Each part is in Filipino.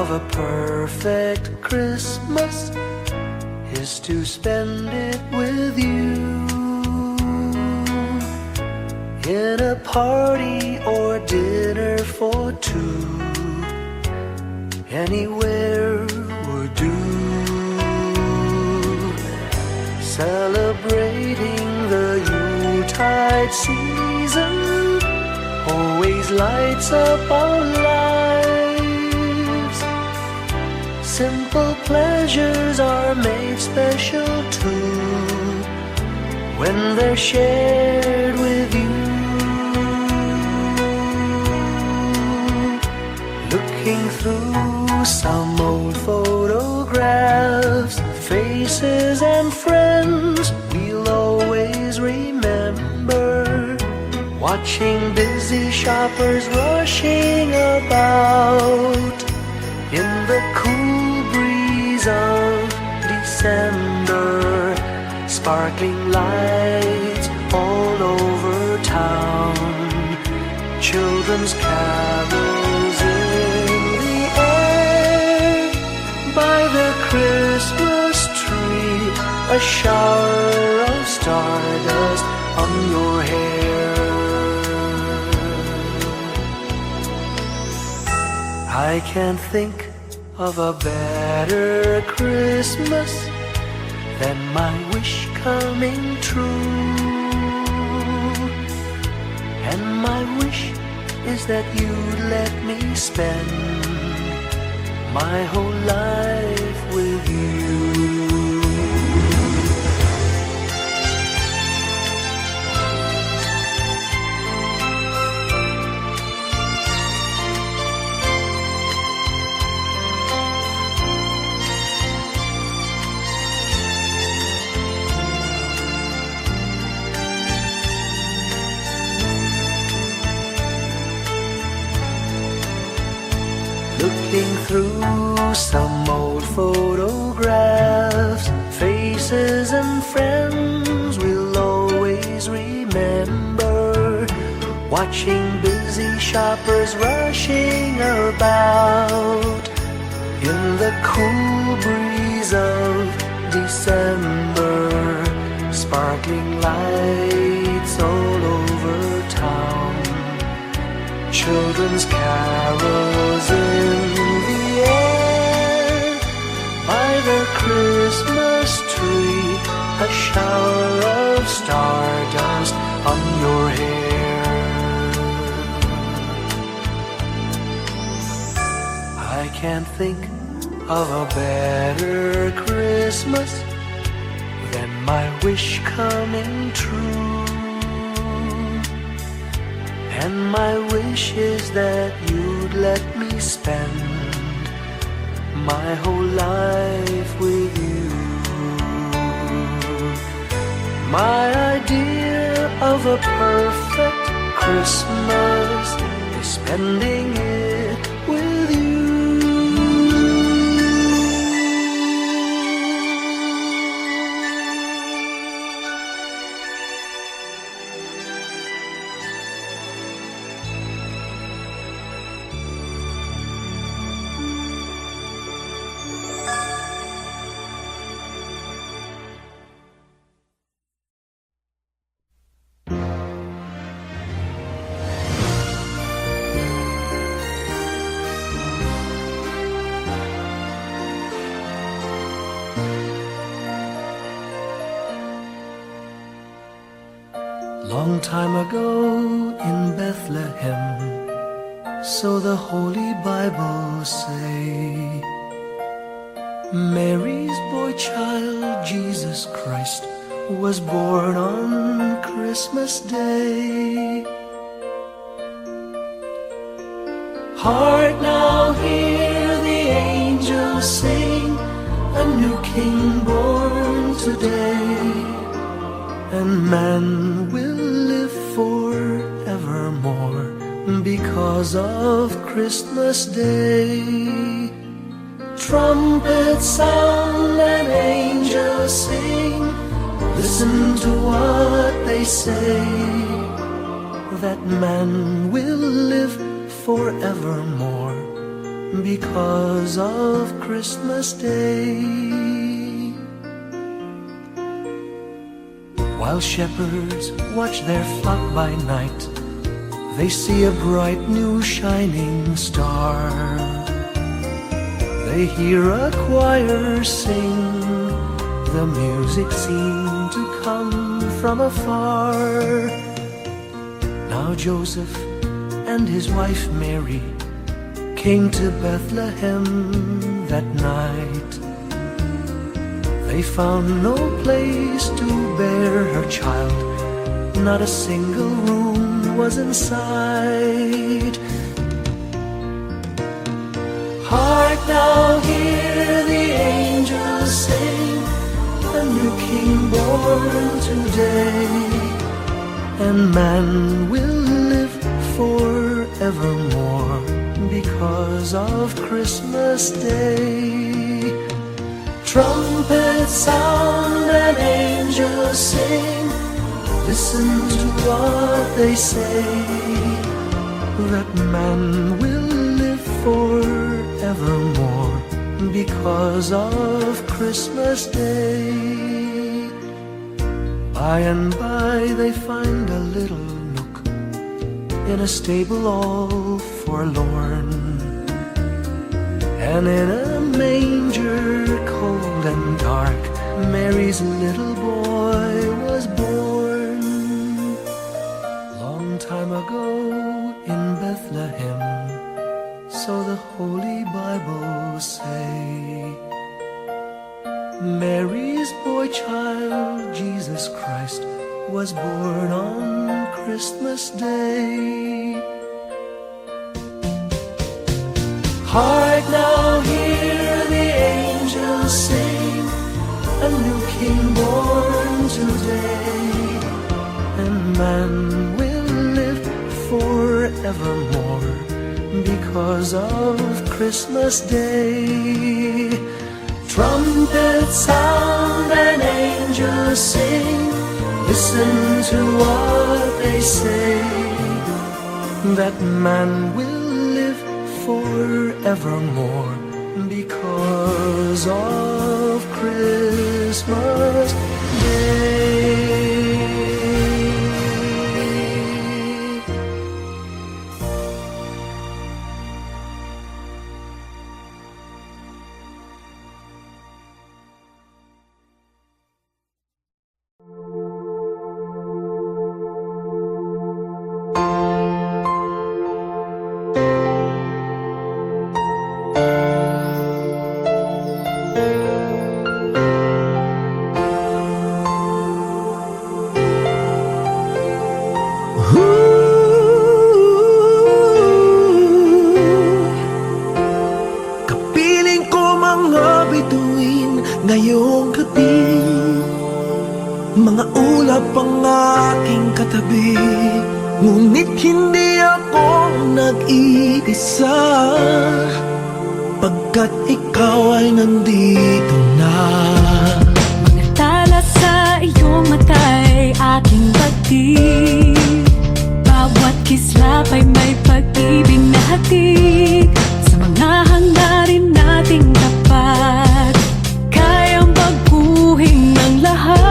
of a perfect Christmas is to spend it with you, in a party or dinner for two. Anywhere would do. Celebrating the Yuletide season always lights up our lives. Simple pleasures are made special too when they're shared with you. Looking through some old photographs, faces and friends we'll always remember. Watching busy shoppers rushing about in the cool breeze of December. Sparkling lights all over town, children's carols in the air. By the Christmas tree, a shower of stardust on your hair. I can't think of a better Christmas than my wish coming true. And my wish is that you'd let me spend my whole life with you. Looking through some old photographs, faces and friends we'll always remember. Watching busy shoppers rushing about in the cool breeze of December. Sparkling lights all over town, children's carols in the air. By the Christmas tree, a shower of stardust on your hair. I can't think of a better Christmas than my wish coming true. And my wish is that you'd let me spend my whole life with you. My idea of a perfect Christmas is spending it with you. Long time ago in Bethlehem, so the Holy Bible say, Mary's boy child, Jesus Christ, was born on Christmas Day. Hark now, hear the angels sing, a new King born today, and man will live forevermore because of Christmas Day. Trumpets sound and angels sing, listen to what they say, that man will live forevermore because of Christmas Day. While shepherds watch their flock by night, they see a bright new shining star. They hear a choir sing, the music seemed to come from afar. Now Joseph and his wife Mary came to Bethlehem that night. They found no place to bear her child, not a single room was in sight. Hark now, hear the angels sing, a new king born today, and man will live forevermore because of Christmas Day. Trumpets sound and angels sing, listen to what they say, that man will live forevermore because of Christmas Day. By and by they find a little nook in a stable all forlorn, and in a manger cold and dark, Mary's little boy was born. Long time ago in Bethlehem, so the Holy Bible say, Mary's boy child, Jesus Christ, was born on Christmas Day. Hark now, hear the angels sing, a new king born today, and man will live forevermore because of Christmas Day. Trumpets sound and angels sing, listen to what they say, that man will live forevermore because of Christmas Day. Kapiling ko mga bituin ngayong gabi, mga ulap ang aking katabi, ngunit hindi ako nag-iisa, pagkat ikaw ay nandito na. Mga tala sa iyong mata'y aking pagtig, bawat kislap ay may pag-ibig na hatid. Sa mga hangarin nating tapat, kayang baguhin ng lahat.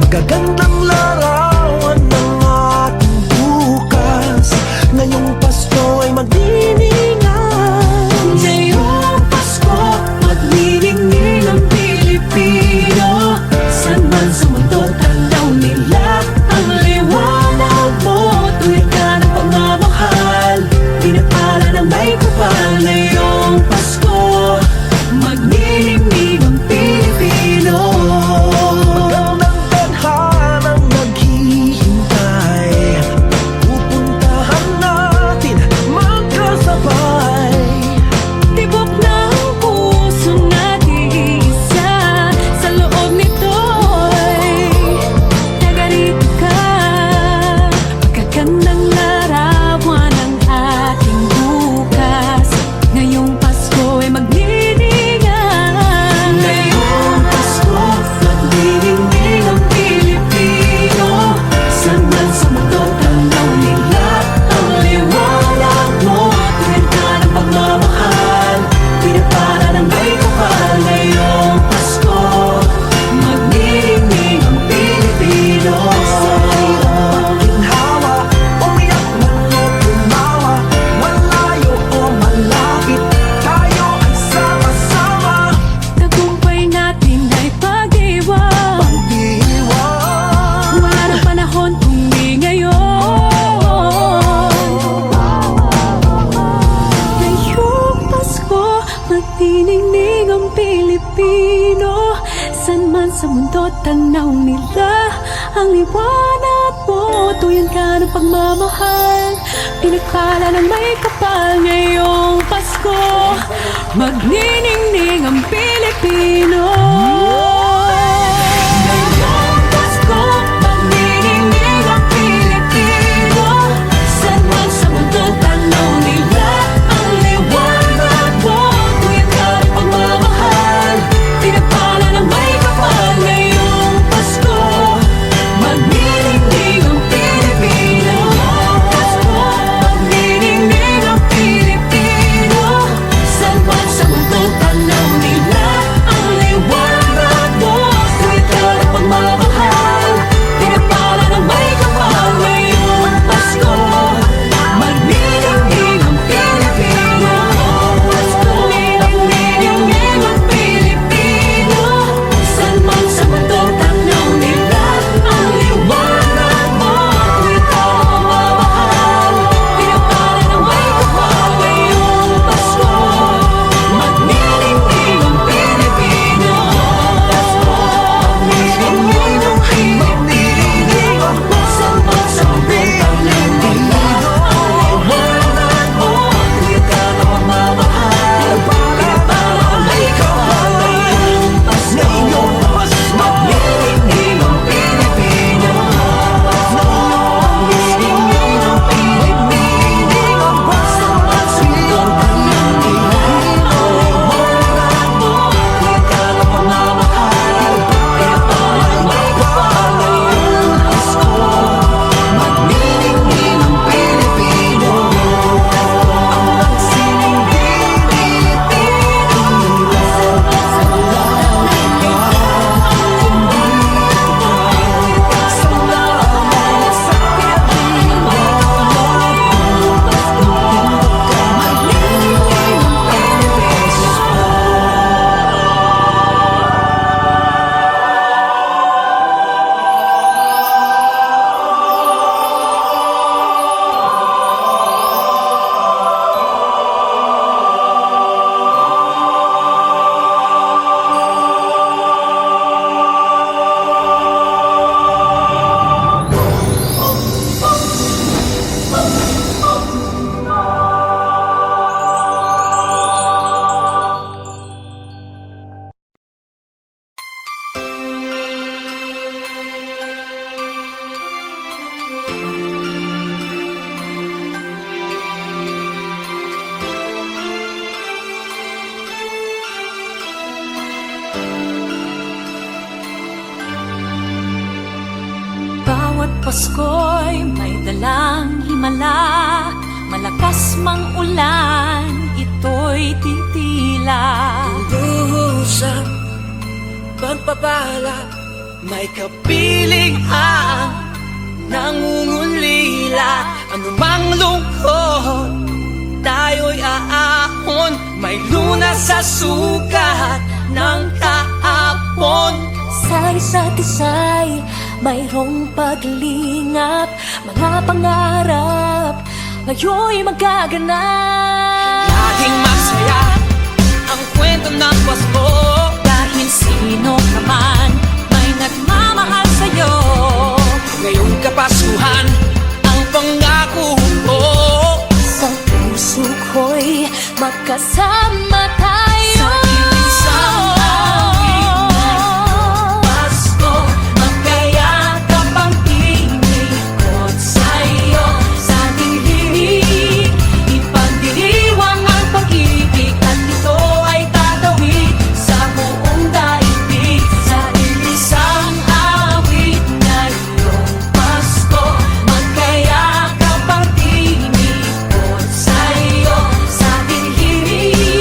Gagandang larawan ng ating bukas, ngayong Pasko ay magdiningan. Ngayong Pasko, maglilingin ang Pilipino, saan man sa mundo tanaw nila ang liwanag mo. Tuwid ka ng pagmamahal, pinapala ng may kapal. Ngayong Pasko, maglilingin ang Pilipino. Magandang tadhana tanaw nila ang liwanag mo. Tuyan ka ng pagmamahal, pinagpala ng may kapal. Ngayong Pasko, magniningning ang Pilipino. Ngayong Pasko, magniningning ang Pilipino. Saan man sa mundo, tanaw nila ang liwanag mo. Tuyan ka ng pagmamahal, pinagpala ng may kapal. Ngayong Pasko, magniningning ang Pilipino. Pasko, magniningning ang Pilipino. Saan man sa mundo, tanaw nila ang liwanag mo. Tuyan ka ng pagmamahal, pinagpala ng may kapal. Ngayong Pasko, magniningning ang Pilipino. Pasko, magniningning ang Pilipino. Saan man sa mundo, tanaw nila ang liwanag mo. Tuyan ka ng pagmamahal, pinagpala ng may kapal. Ngayong Pasko, magniningning ang Pilipino. Pasko, magniningning ang Pilipino. Saan man sa mundo, tanaw nila ang liwanag mo. Tuyan ka ng pagmamahal, pinagpala ng may kapal. Ngayong Pasko, magniningning ang Pilipino. Magniningning ang Pilipino. Saan man sa mundo, tanaw nila ang liwanag mo. Tuyan ka ng pagmamahal, pinagpala ng may kapal. Ngayong Pasko, magniningning ang Pilipino. Ang magsining Pilipino. Saan man sa mundo, tanaw nila ang liwanag. Sa lahat sa pinagpala ng may kapal. Ngayong Pasko, magniningning ang Pilipino. Bawat Pasko'y may dalang himala. Malakas mang ulan, ito'y titila. Lubusang pagpapala, may kapiling ang nangungulila. Anumang lungkot, tayo'y aahon. May lunas sa sukat ng kahapon. Sa isa't isa'y mayroong paglingap. Mga pangarap ngayon'y magaganap. Laging masaya ang kwento ng Pasko. Dahil sino ka man may nagmamahal sa'yo. Ngayong Kapaskuhan, ang pangako ko. Sa puso ko'y magkasama tayo. Sa iisang awit na Pasko, magkayakap ang tinikot sa'yo. Sa ating himig, ipagdiriwang ang pag-ibig. At ito ay tatawid sa buong daigdig. Sa iisang awit na iyong Pasko, magkayakap ang tinikot sa'yo. Sa ating himig,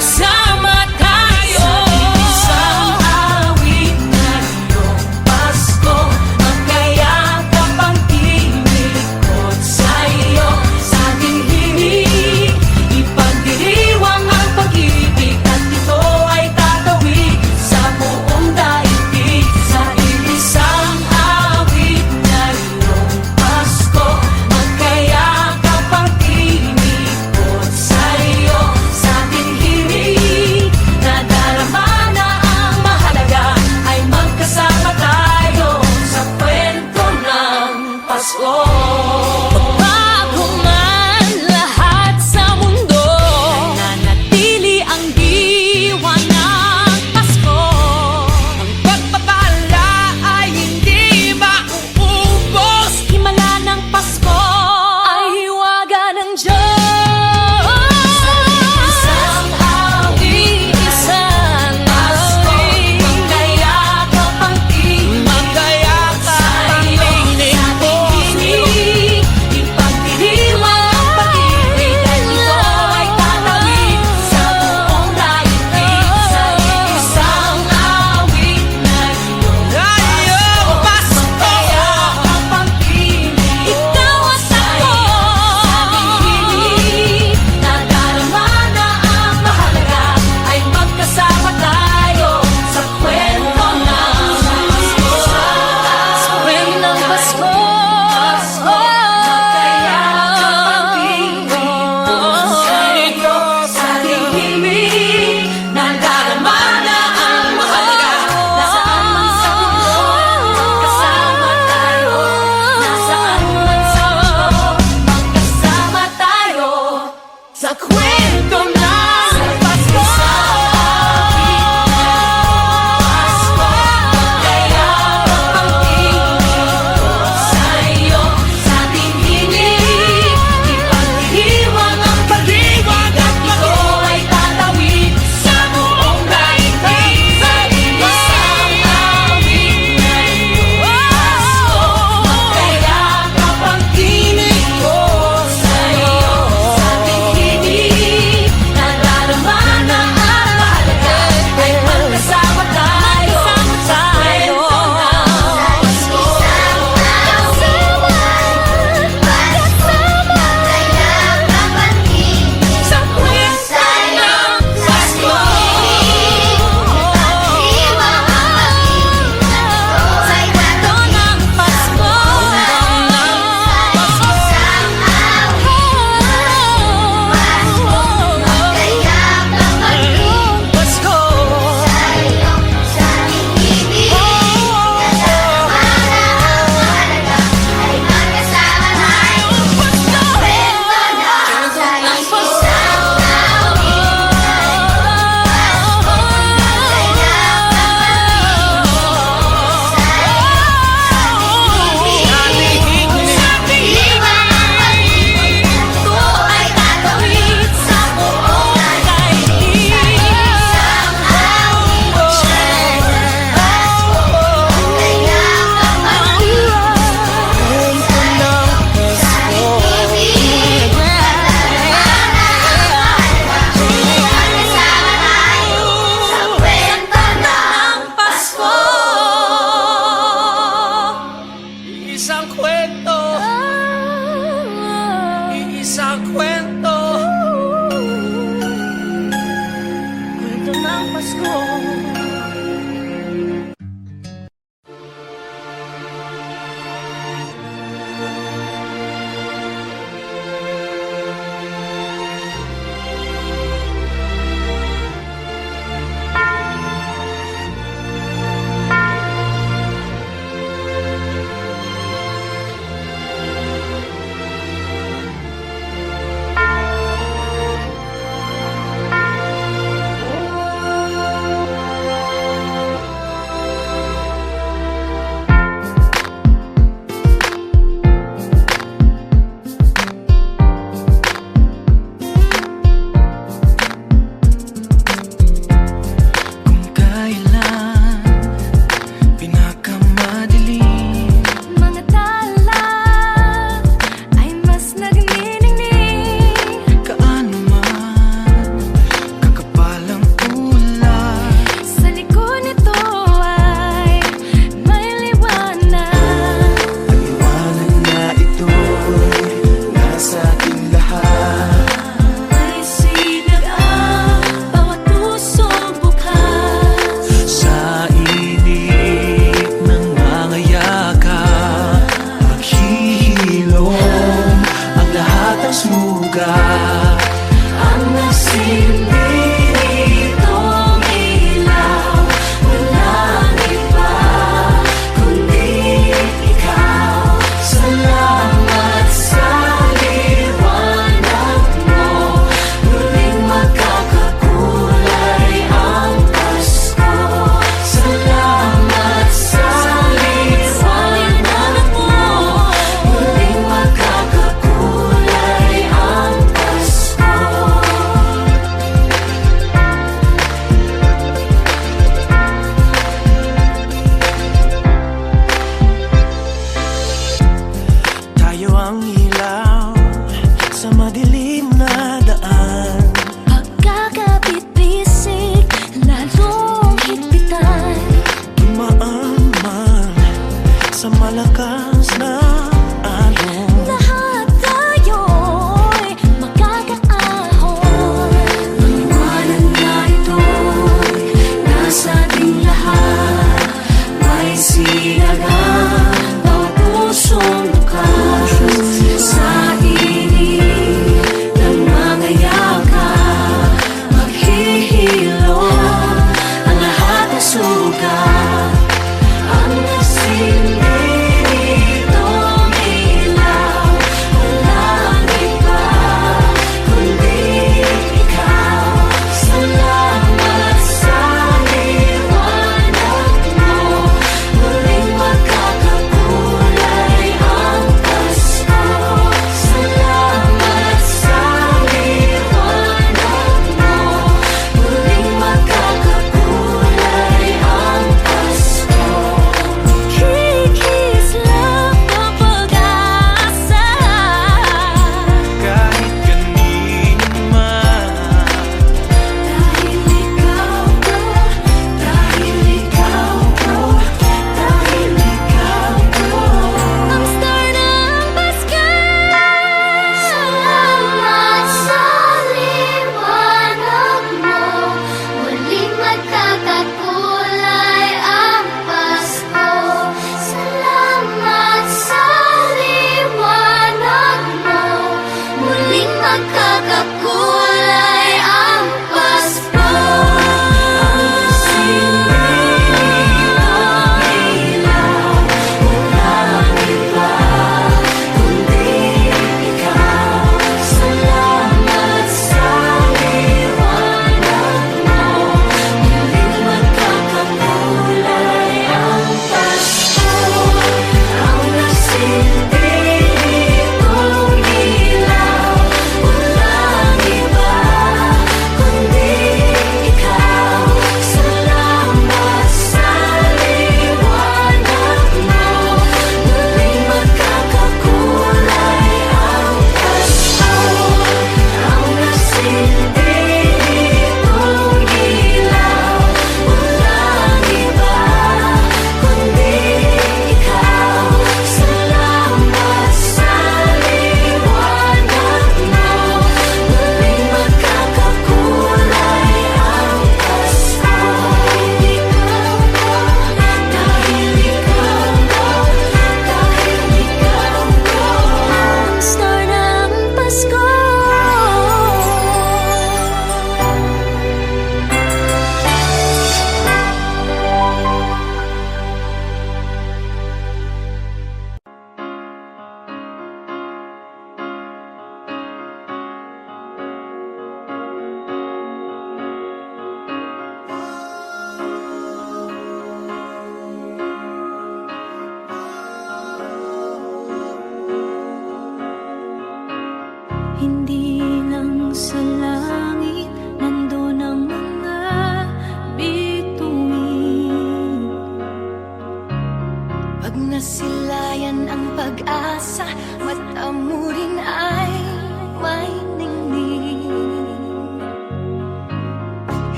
magkasama tayo. Isang awit na iyong Pasko, magkayakap ang tinikot sa'yo. Sa ating himig, ipagdiriwang ang pag-ibig, at ito ay tatawid sa buong daigdig. Sa isang awit na iyong Pasko, magkayakap ang tinikot sa'yo. Sa ating himig, nadarama na ang mahalaga, ay magkasama tayo sa kwento ng Pasko. Bago man lahat sa mundo, Nananatili ang diwa ng Pasko. ang pagpapala ay hindi mauubos. Himala ng Pasko Ay hiwaga ng Diyos. Isang awit, Isang Pasko, awit, magkayakap ang tinig magkayakap ang sa'yo. piling Sa ko. ating himig, ipagdiriwang ang pag-ibig, at ito ay tatawid sa buong daigdig. Sa isang awit na iyong Ngayong Pasko, magkayakap ang tinig ikaw at ako. nadarama na ang mahalaga, ay magkasama tayo sa kwento ng Pasko. Sa kwento ng Pasko. Magkayakap ang tinig sa'yo. Sa ating himig, nadarama na ang mahalaga. Nasaan man sa mundo, magkasama tayo. Nasaan man sa mundo, magkasama tayo sa kwento ng Pasko. Magkayakap ang tinig sa'yo. Sa ating himig, ipagdiriwang ang pag-ibig, at ito ay tatawid sa buong daigdig. Sa isang awit na iyong Pasko, magkayakap ang tinig ko sa'yo. Sa ating himig,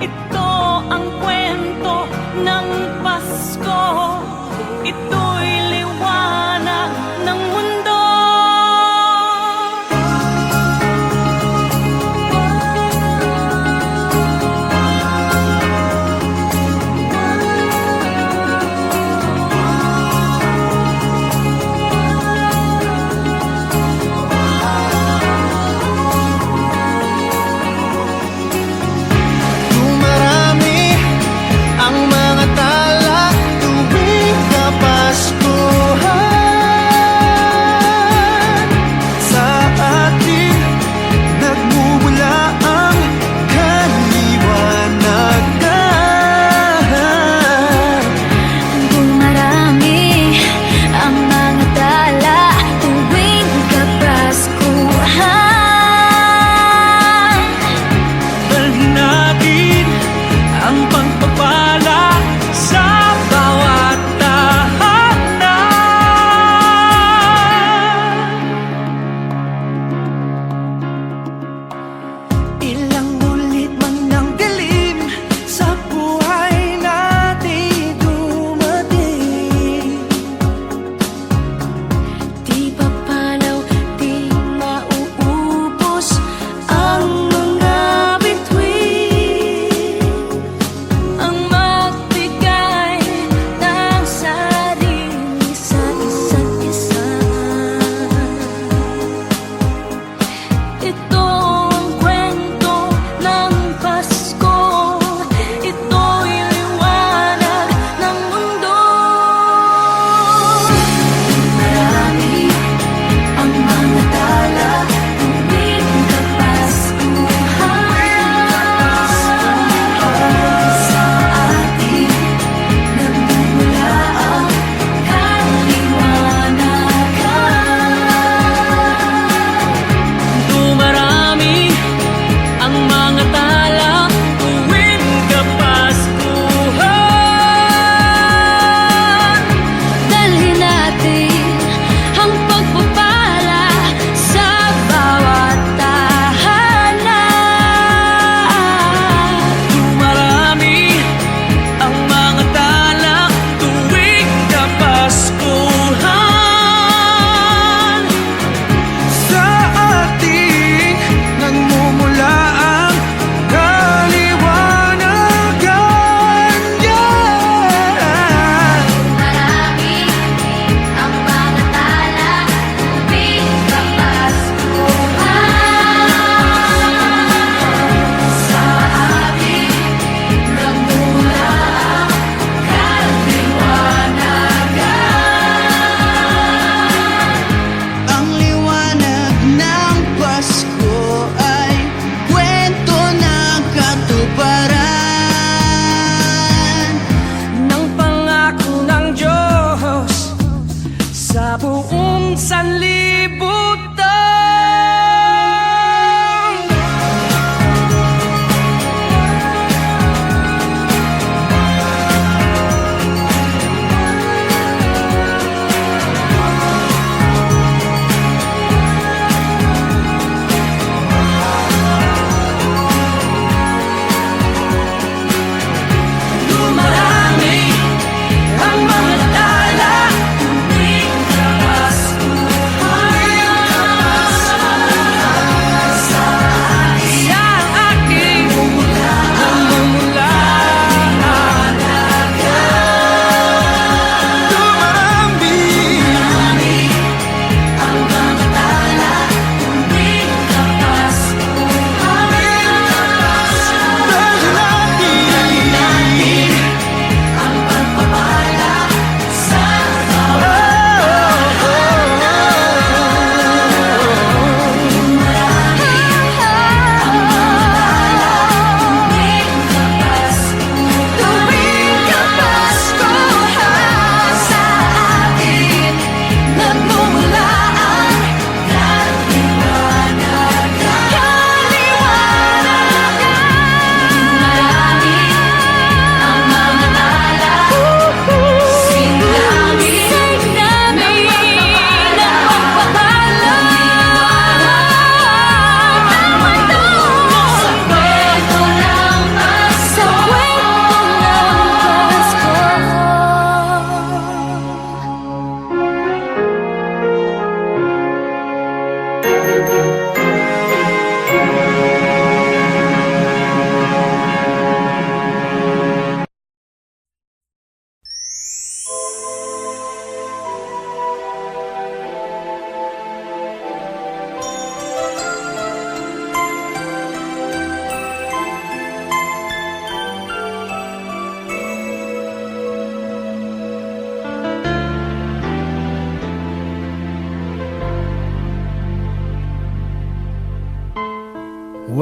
Ito ang kwento ng Pasko. Ito'y liwanag ng mundo. Dumarami ang mga tala tuwing kapasko.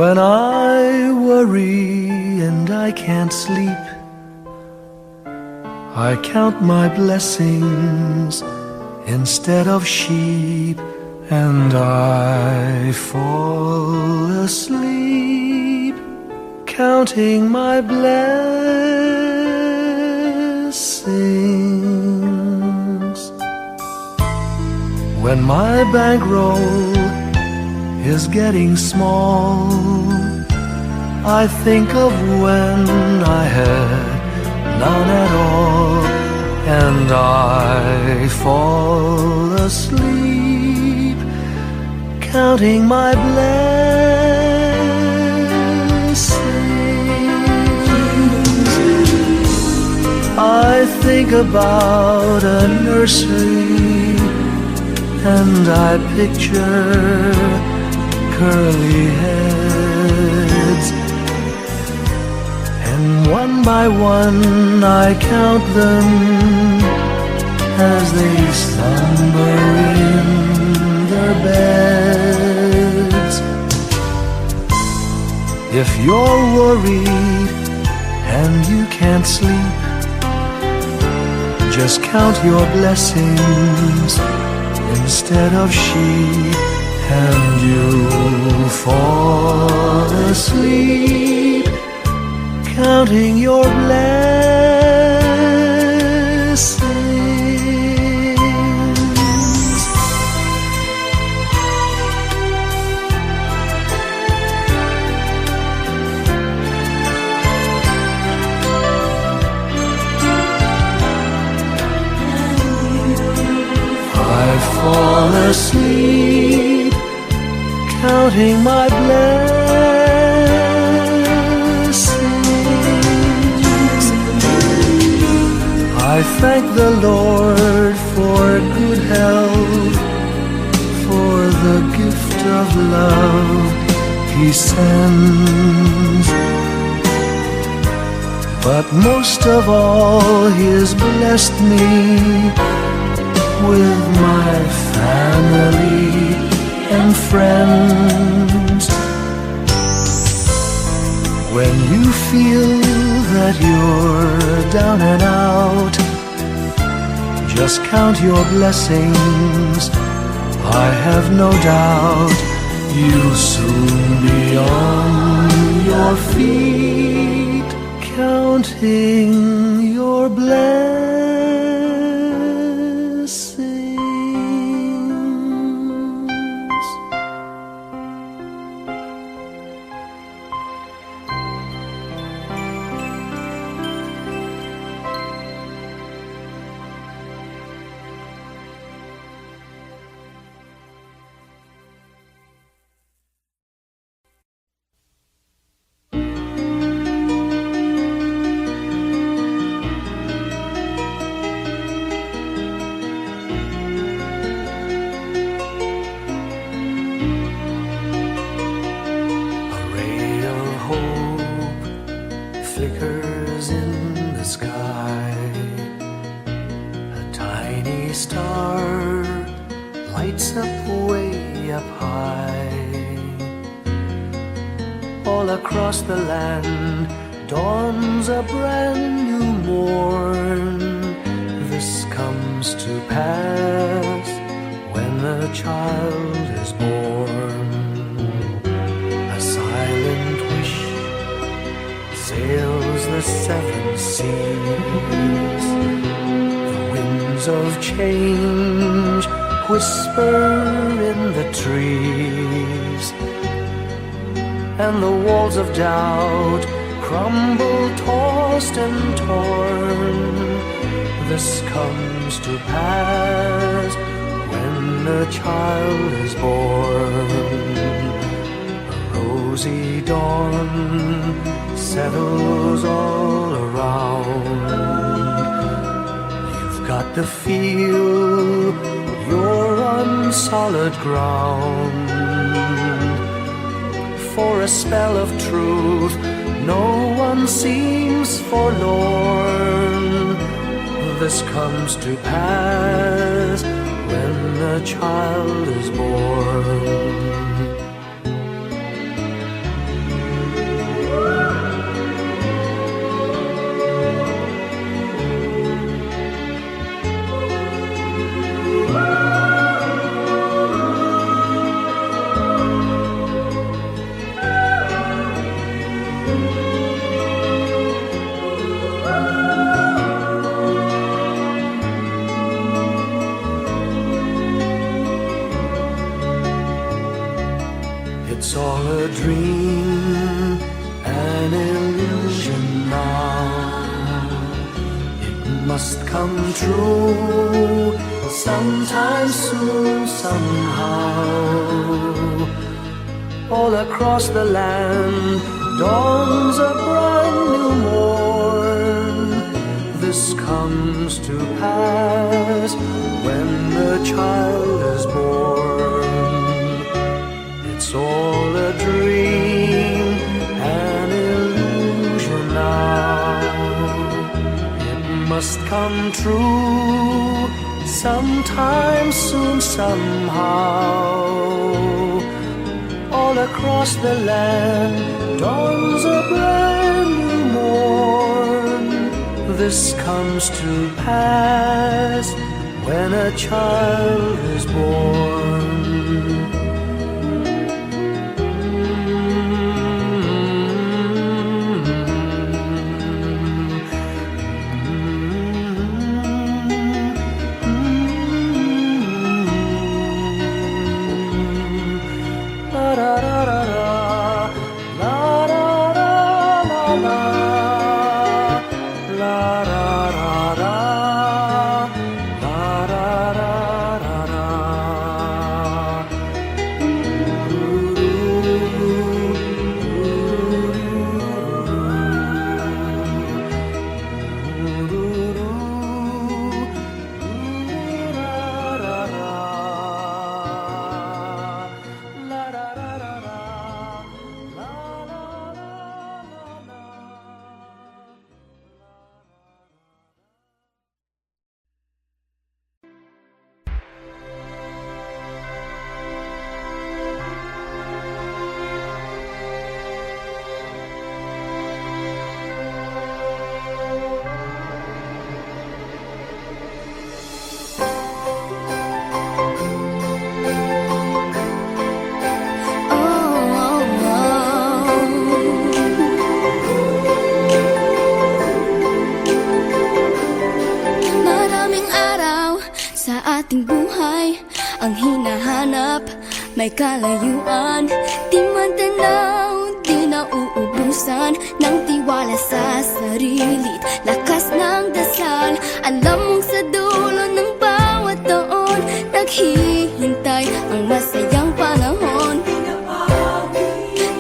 When I worry and I can't sleep, I count my blessings instead of sheep, and I fall asleep counting my blessings. When my bankroll is getting small, I think of when I had none at all, and I fall asleep counting my blessings. I think about a nursery, and I picture curly heads, and one by one I count them as they slumber in their beds. If you're worried and you can't sleep, just count your blessings instead of sheep, and you'll fall asleep counting your blessings. I fall asleep counting my blessings. I thank the Lord for good health, for the gift of love He sends. But most of all, He has blessed me with my family and friends. When you feel that you're down and out, just count your blessings. I have no doubt you'll soon be on your feet, counting your blessings. Flickers in the sky, a tiny star lights up way up high. All across the land dawns a brand new morn. This comes to pass when a child is born. A silent wish sails the seven seas. The winds of change whisper in the trees, and the walls of doubt crumble, tossed and torn. This comes to pass when a child is born. A rosy dawn settles all around. You've got to feel you're on solid ground. For a spell of truth, no one seems forlorn. This comes to pass when a child is born. must come true sometime soon, somehow. All across the land dawns a brand new morn. This comes to pass when the child is born. It's all a dream, an illusion now. It must come true sometime soon, somehow. All across the land dawns a brand new morn. This comes to pass when a child is born. ating buhay ang hinahanap, may kalayuan, di matanaw, di nauubusan ng tiwala sa sarili't lakas ng dasal. Alam mong sa dulo ng bawat taon naghihintay ang masayang panahon.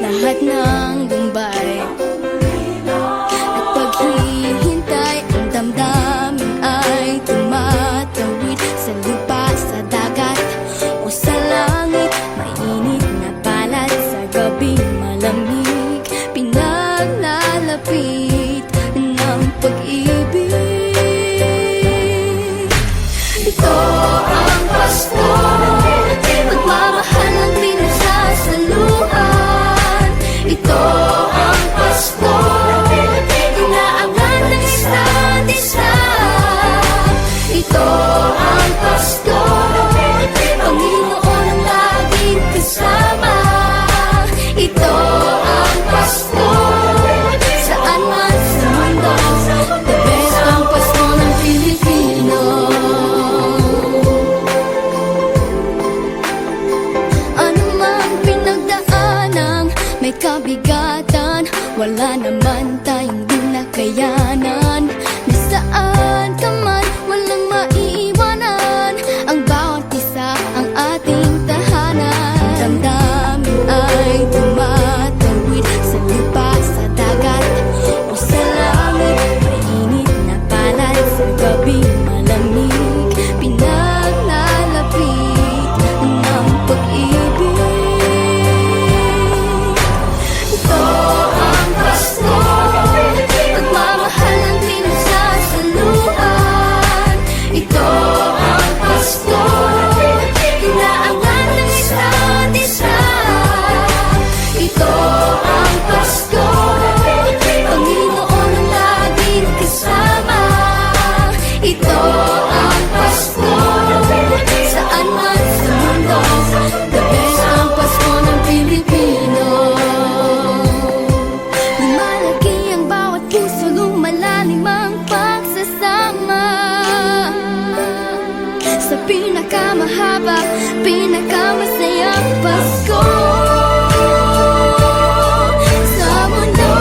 Lahat ng lumbay at paghihintay, ang damdamin ay tumatawid sa lupa, sa dagat o sa langit. Mainit na balat sa gabing malamig, pinaglalapit ng pag-ibig. Ito ang Pasko, pagmamahal ang pinagsasaluhan. Ito ang Pasko, inaabangan ng isa't isa. Ito ang Pasko, Panginoon ang laging kasama. Ito ang Pasko, saan man sa mundo, the best ang Pasko ng Pilipino. Ano mang pinagdaanang may kabigatan, wala naman tayong di nakayanan. Nasaan ka man, walang maiiwanan, ang bawat isa ang ating tahanan. Damdamin ay tumatawid sa lupa, sa dagat o sa langit. Mainit na balat sa gabing malamig, pinaglalapit ng pag-ibig. Ito ang Pasko, pagmamahal ang pinagsasaluhan. Ito ang Pasko, inaangan ng isa't isa. Ito ang Pasko, Panginoon ang laging kasama. Ito ang Pasko, saan man sa mundo, the best ang Pasko ng Pilipino. Lumalaki ang bawat puso, lumalalim ang pagsasama. Sa pinakamahaba, pinakamasayang Pasko sa mundo.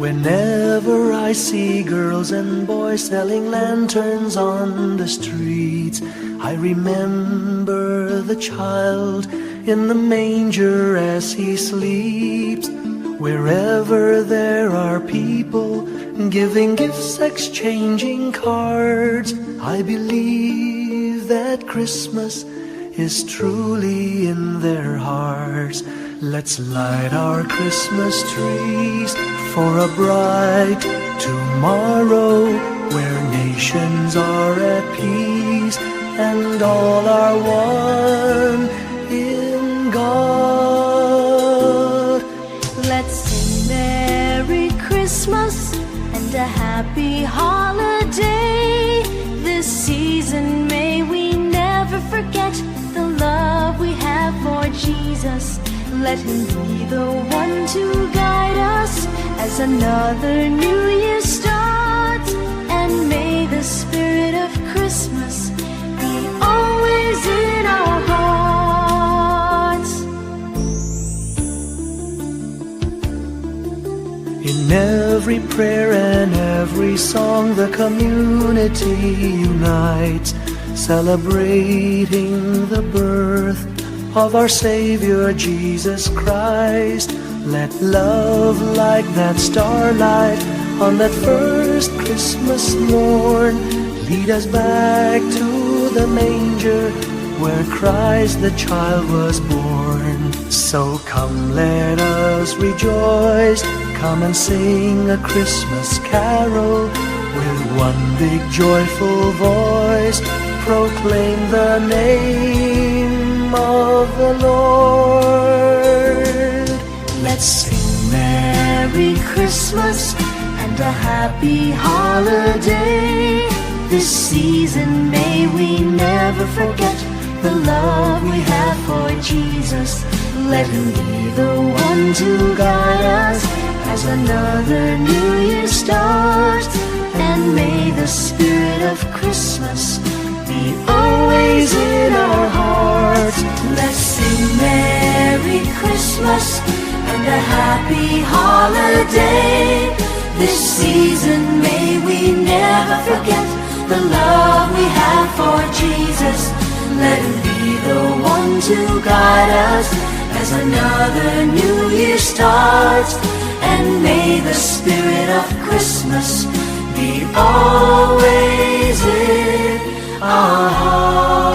Whenever I see girls and boys selling lanterns on the streets, I remember the child in the manger as he sleeps. Wherever there are people giving gifts, exchanging cards, I believe that Christmas is truly in their hearts. Let's light our Christmas trees for a bright tomorrow, where nations are at peace and all are one in God. Let's sing Merry Christmas and a happy holiday. This season may we never forget the love we have for Jesus. Let him be the one to guide us as another new year starts. And may the spirit of Christmas be always in our hearts. In every prayer and every song, the community unites, celebrating the birth of our Savior Jesus Christ. Let love like that starlight on that first Christmas morn lead us back to the manger where Christ the child was born. So come, let us rejoice, come and sing a Christmas carol with one big joyful voice, proclaim the name of the Lord. Let's sing Merry Christmas and a happy holiday. This season may we never forget the love we have for Jesus. Let him be the one to guide us as another new year starts. And may the spirit of Christmas be always in our hearts. Let's sing Merry Christmas and a happy holiday. This season may we never forget the love we have for Jesus. Let him be the one to guide us as another new year starts. And may the spirit of Christmas be always in our hearts.